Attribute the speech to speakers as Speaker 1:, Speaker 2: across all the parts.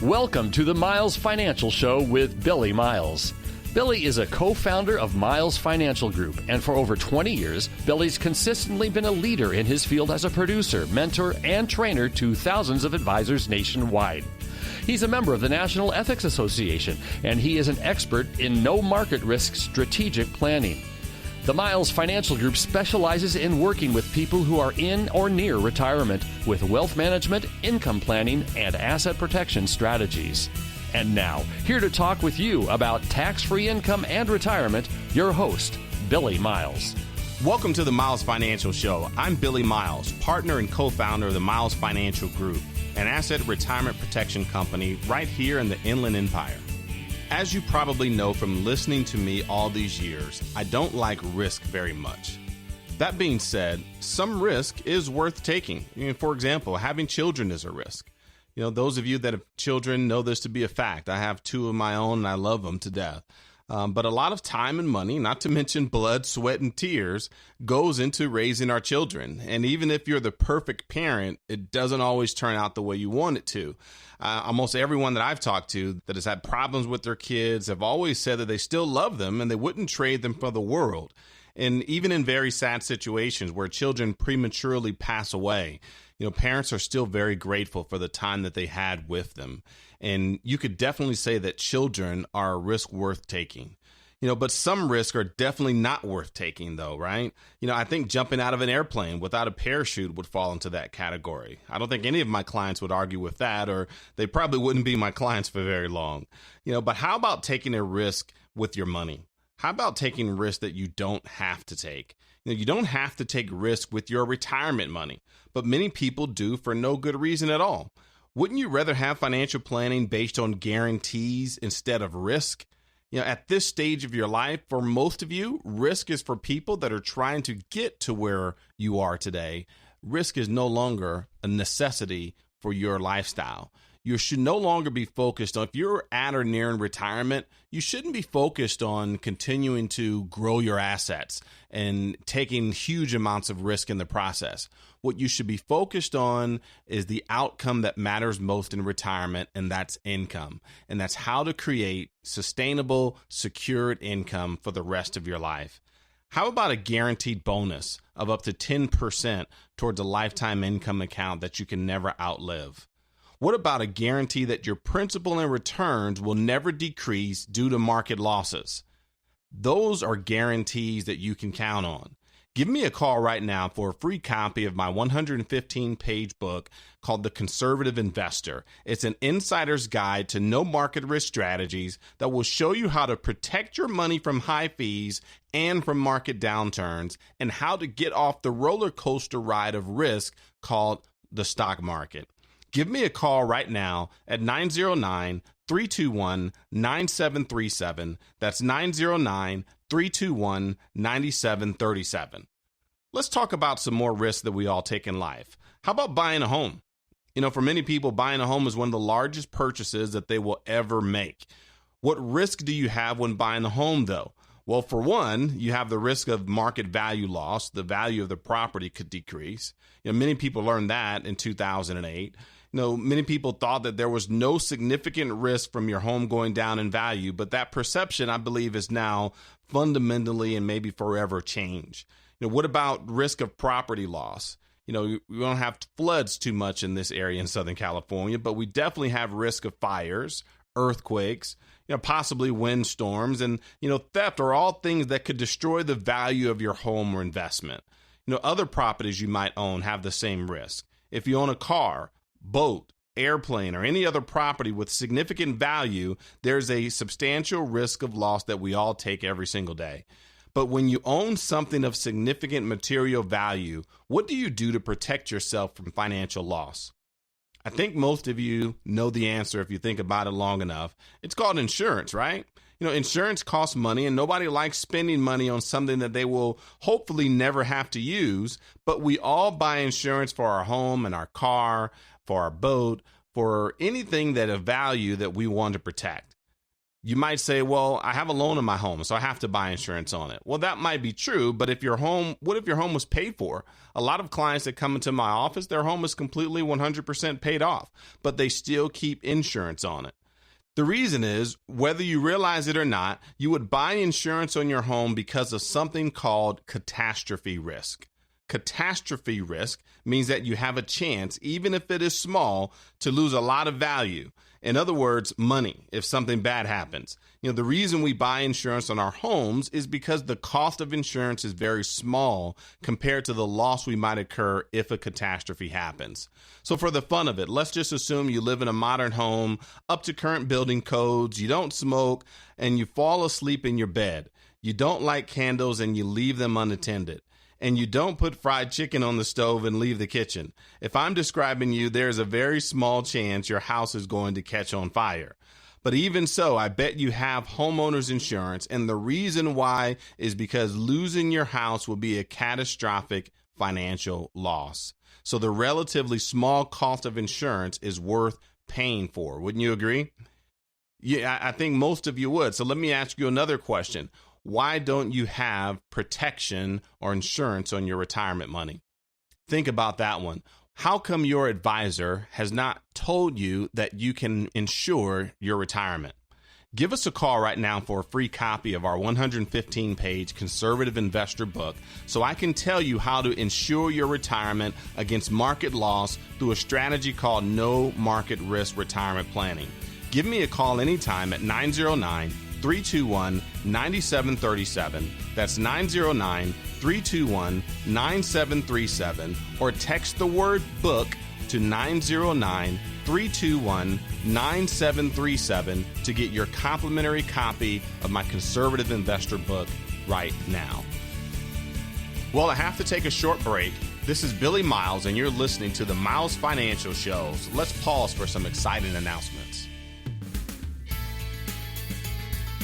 Speaker 1: Welcome to the Miles Financial Show with Billy Miles. Billy is a co-founder of Miles Financial Group, and for over 20 years, Billy's consistently been a leader in his field as a producer, mentor, and trainer to thousands of advisors nationwide. He's a member of the National Ethics Association, and he is an expert in no-market risk strategic planning. The Miles Financial Group specializes in working with people who are in or near retirement with wealth management, income planning, and asset protection strategies. And now, here to talk with you about tax-free income and retirement, your host, Billy Miles.
Speaker 2: Welcome to the Miles Financial Show. I'm Billy Miles, partner and co-founder of the Miles Financial Group, an asset retirement protection company right here in the Inland Empire. As you probably know from listening to me all these years, I don't like risk very much. That being said, some risk is worth taking. For example, having children is a risk. Those of you that have children know this to be a fact. I have two of my own and I love them to death. But a lot of time and money, not to mention blood, sweat, and tears, goes into raising our children. And even if you're the perfect parent, it doesn't always turn out the way you want it to. Almost everyone that I've talked to that has had problems with their kids have always said that they still love them and they wouldn't trade them for the world. And even in very sad situations where children prematurely pass away, parents are still very grateful for the time that they had with them. And you could definitely say that children are a risk worth taking. But some risks are definitely not worth taking, though, right? I think jumping out of an airplane without a parachute would fall into that category. I don't think any of my clients would argue with that, or they probably wouldn't be my clients for very long. But how about taking a risk with your money? How about taking risks that you don't have to take? You don't have to take risks with your retirement money, but many people do for no good reason at all. Wouldn't you rather have financial planning based on guarantees instead of risk? At this stage of your life, for most of you, risk is for people that are trying to get to where you are today. Risk is no longer a necessity for your lifestyle. You should no longer be focused on, if you're at or near in retirement, you shouldn't be focused on continuing to grow your assets and taking huge amounts of risk in the process. What you should be focused on is the outcome that matters most in retirement, and that's income. And that's how to create sustainable, secured income for the rest of your life. How about a guaranteed bonus of up to 10% towards a lifetime income account that you can never outlive? What about a guarantee that your principal and returns will never decrease due to market losses? Those are guarantees that you can count on. Give me a call right now for a free copy of my 115-page book called The Conservative Investor. It's an insider's guide to no market risk strategies that will show you how to protect your money from high fees and from market downturns, and how to get off the roller coaster ride of risk called the stock market. Give me a call right now at 909-321-9737. That's 909-321-9737. Let's talk about some more risks that we all take in life. How about buying a home? For many people, buying a home is one of the largest purchases that they will ever make. What risk do you have when buying a home, though? Well, for one, you have the risk of market value loss. The value of the property could decrease. Many people learned that in 2008. Many people thought that there was no significant risk from your home going down in value, but that perception, I believe, is now fundamentally and maybe forever changed. What about risk of property loss? We don't have floods too much in this area in Southern California, but we definitely have risk of fires, earthquakes, possibly windstorms, and, theft are all things that could destroy the value of your home or investment. Other properties you might own have the same risk. If you own a car, boat, airplane, or any other property with significant value, there's a substantial risk of loss that we all take every single day. But when you own something of significant material value, what do you do to protect yourself from financial loss? I think most of you know the answer if you think about it long enough. It's called insurance, right? Insurance costs money, and nobody likes spending money on something that they will hopefully never have to use. But we all buy insurance for our home and our car, for our boat, for anything that of value that we want to protect. You might say, well, I have a loan on my home, so I have to buy insurance on it. Well, that might be true, but what if your home was paid for? A lot of clients that come into my office, their home is completely 100% paid off, but they still keep insurance on it. The reason is, whether you realize it or not, you would buy insurance on your home because of something called catastrophe risk. Catastrophe risk means that you have a chance, even if it is small, to lose a lot of value. In other words, money, if something bad happens. The reason we buy insurance on our homes is because the cost of insurance is very small compared to the loss we might incur if a catastrophe happens. So for the fun of it, let's just assume you live in a modern home, up to current building codes, you don't smoke, and you fall asleep in your bed. You don't light candles and you leave them unattended. And you don't put fried chicken on the stove and leave the kitchen. If I'm describing you, there's a very small chance your house is going to catch on fire. But even so, I bet you have homeowners insurance, and the reason why is because losing your house will be a catastrophic financial loss. So the relatively small cost of insurance is worth paying for. Wouldn't you agree? Yeah, I think most of you would. So let me ask you another question. Why don't you have protection or insurance on your retirement money? Think about that one. How come your advisor has not told you that you can insure your retirement? Give us a call right now for a free copy of our 115-page Conservative Investor book so I can tell you how to insure your retirement against market loss through a strategy called No Market Risk Retirement Planning. Give me a call anytime at 909-321-9737. That's 909-321-9737. Or text the word book to 909-321-9737 to get your complimentary copy of my Conservative Investor book right now. Well, I have to take a short break. This is Billy Miles, and you're listening to the Miles Financial Show. So let's pause for some exciting announcements.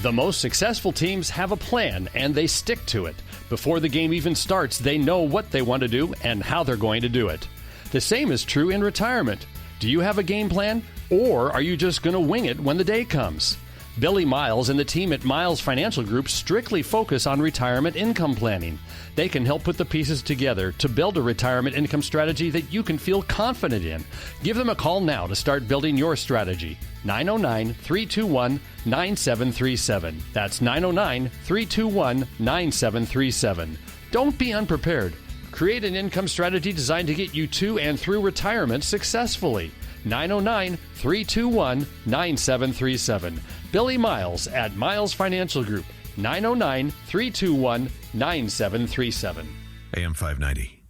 Speaker 1: The most successful teams have a plan, and they stick to it. Before the game even starts, they know what they want to do and how they're going to do it. The same is true in retirement. Do you have a game plan, or are you just going to wing it when the day comes? Billy Miles and the team at Miles Financial Group strictly focus on retirement income planning. They can help put the pieces together to build a retirement income strategy that you can feel confident in. Give them a call now to start building your strategy. 909-321-9737. That's 909-321-9737. Don't be unprepared. Create an income strategy designed to get you to and through retirement successfully. 909-321-9737. Billy Miles at Miles Financial Group. 909-321-9737.
Speaker 3: AM 590.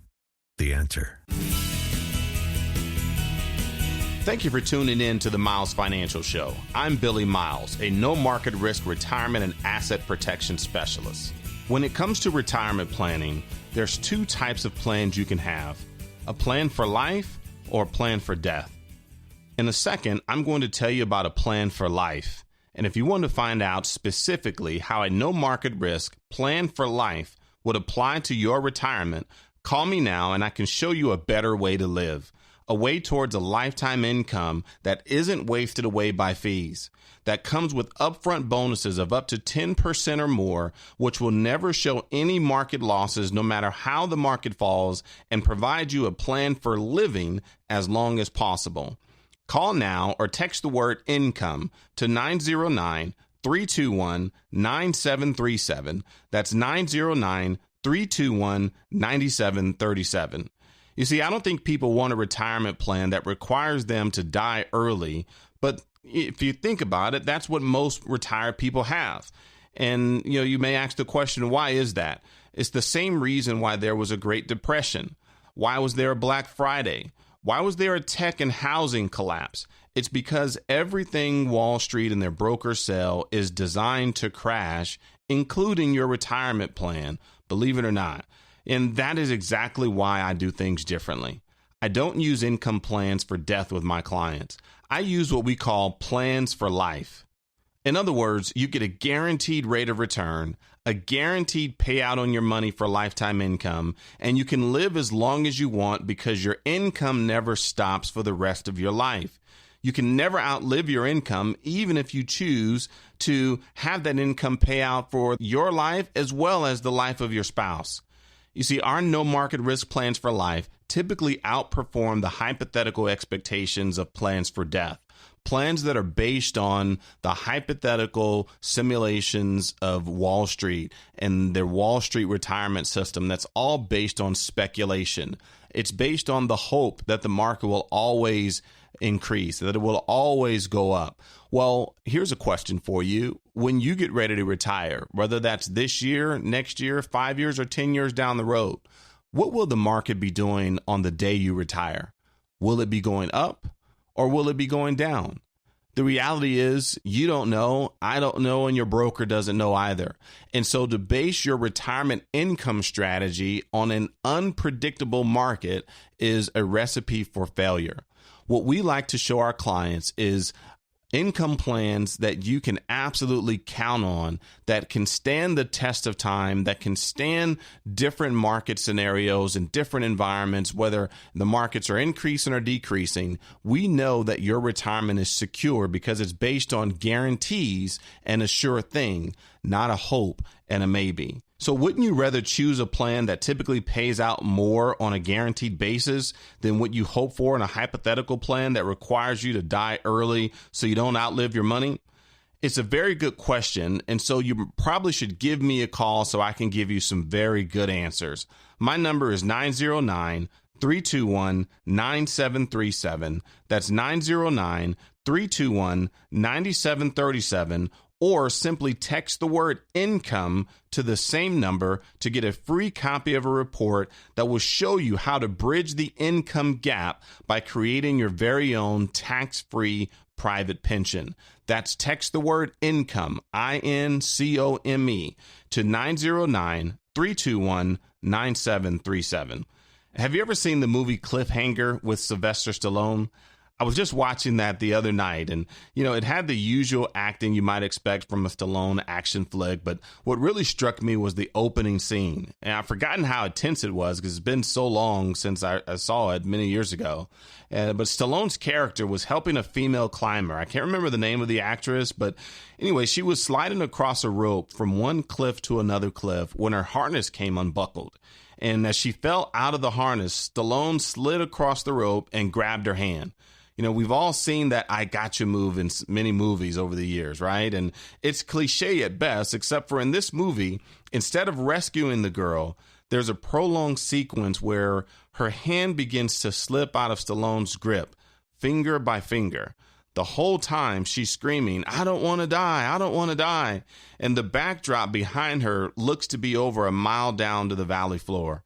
Speaker 3: The Answer.
Speaker 2: Thank you for tuning in to the Miles Financial Show. I'm Billy Miles, a no market risk retirement and asset protection specialist. When it comes to retirement planning, there's two types of plans you can have: a plan for life or a plan for death. In a second, I'm going to tell you about a plan for life. And if you want to find out specifically how a no market risk plan for life would apply to your retirement, call me now and I can show you a better way to live. A way towards a lifetime income that isn't wasted away by fees, that comes with upfront bonuses of up to 10% or more, which will never show any market losses no matter how the market falls, and provide you a plan for living as long as possible. Call now or text the word income to 909-321-9737. That's 909-321-9737. You see, I don't think people want a retirement plan that requires them to die early, but if you think about it, that's what most retired people have. And, you may ask the question, why is that? It's the same reason why there was a Great Depression. Why was there a Black Friday? Why was there a tech and housing collapse? It's because everything Wall Street and their brokers sell is designed to crash, including your retirement plan, believe it or not. And that is exactly why I do things differently. I don't use income plans for death with my clients. I use what we call plans for life. In other words, you get a guaranteed rate of return, a guaranteed payout on your money for lifetime income, and you can live as long as you want because your income never stops for the rest of your life. You can never outlive your income, even if you choose to have that income pay out for your life as well as the life of your spouse. You see, our no market risk plans for life typically outperform the hypothetical expectations of plans for death. Plans that are based on the hypothetical simulations of Wall Street and their Wall Street retirement system, that's all based on speculation. It's based on the hope that the market will always increase, that it will always go up. Well, here's a question for you. When you get ready to retire, whether that's this year, next year, 5 years, or 10 years down the road, what will the market be doing on the day you retire? Will it be going up or will it be going down? The reality is you don't know, I don't know, and your broker doesn't know either. And so to base your retirement income strategy on an unpredictable market is a recipe for failure. What we like to show our clients is income plans that you can absolutely count on, that can stand the test of time, that can stand different market scenarios and different environments, whether the markets are increasing or decreasing. We know that your retirement is secure because it's based on guarantees and a sure thing, not a hope and a maybe. So wouldn't you rather choose a plan that typically pays out more on a guaranteed basis than what you hope for in a hypothetical plan that requires you to die early so you don't outlive your money? It's a very good question, and so you probably should give me a call so I can give you some very good answers. My number is 909-321-9737. That's 909-321-9737. Or simply text the word income to the same number to get a free copy of a report that will show you how to bridge the income gap by creating your very own tax-free private pension. That's text the word income, INCOME, to 909-321-9737. Have you ever seen the movie Cliffhanger with Sylvester Stallone? I was just watching that the other night, and, it had the usual acting you might expect from a Stallone action flick, but what really struck me was the opening scene. And I've forgotten how intense it was because it's been so long since I saw it many years ago. But Stallone's character was helping a female climber. I can't remember the name of the actress, but anyway, she was sliding across a rope from one cliff to another cliff when her harness came unbuckled. And as she fell out of the harness, Stallone slid across the rope and grabbed her hand. We've all seen that I gotcha move in many movies over the years, right? And it's cliche at best, except for in this movie, instead of rescuing the girl, there's a prolonged sequence where her hand begins to slip out of Stallone's grip, finger by finger. The whole time she's screaming, "I don't want to die, I don't want to die." And the backdrop behind her looks to be over a mile down to the valley floor.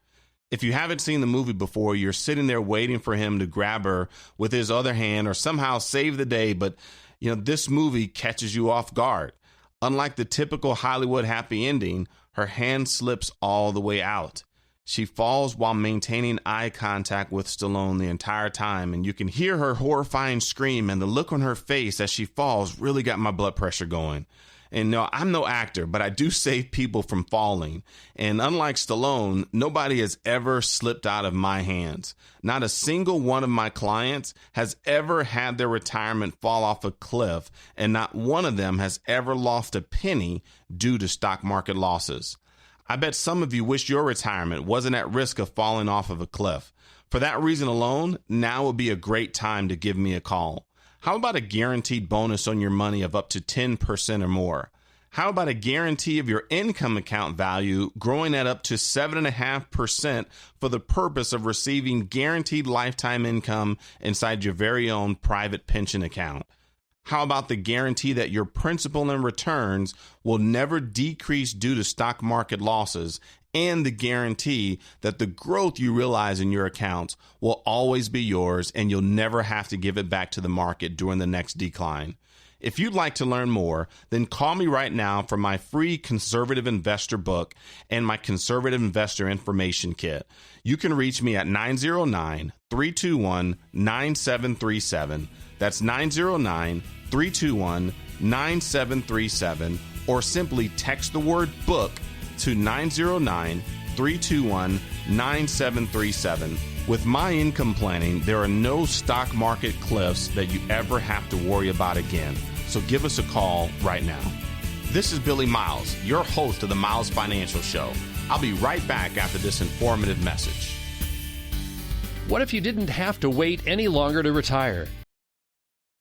Speaker 2: If you haven't seen the movie before, you're sitting there waiting for him to grab her with his other hand or somehow save the day. But, this movie catches you off guard. Unlike the typical Hollywood happy ending, her hand slips all the way out. She falls while maintaining eye contact with Stallone the entire time. And you can hear her horrifying scream, and the look on her face as she falls really got my blood pressure going. And no, I'm no actor, but I do save people from falling. And unlike Stallone, nobody has ever slipped out of my hands. Not a single one of my clients has ever had their retirement fall off a cliff, and not one of them has ever lost a penny due to stock market losses. I bet some of you wish your retirement wasn't at risk of falling off of a cliff. For that reason alone, now would be a great time to give me a call. How about a guaranteed bonus on your money of up to 10% or more? How about a guarantee of your income account value growing at up to 7.5% for the purpose of receiving guaranteed lifetime income inside your very own private pension account? How about the guarantee that your principal and returns will never decrease due to stock market losses, and the guarantee that the growth you realize in your accounts will always be yours and you'll never have to give it back to the market during the next decline? If you'd like to learn more, then call me right now for my free Conservative Investor book and my Conservative Investor Information Kit. You can reach me at 909-321-9737. That's 909-321-9737, or simply text the word book to 909-321-9737. With My Income Planning, there are no stock market cliffs that you ever have to worry about again. So give us a call right now. This is Billy Miles, your host of the Miles Financial Show. I'll be right back after this informative message.
Speaker 1: What if you didn't have to wait any longer to retire?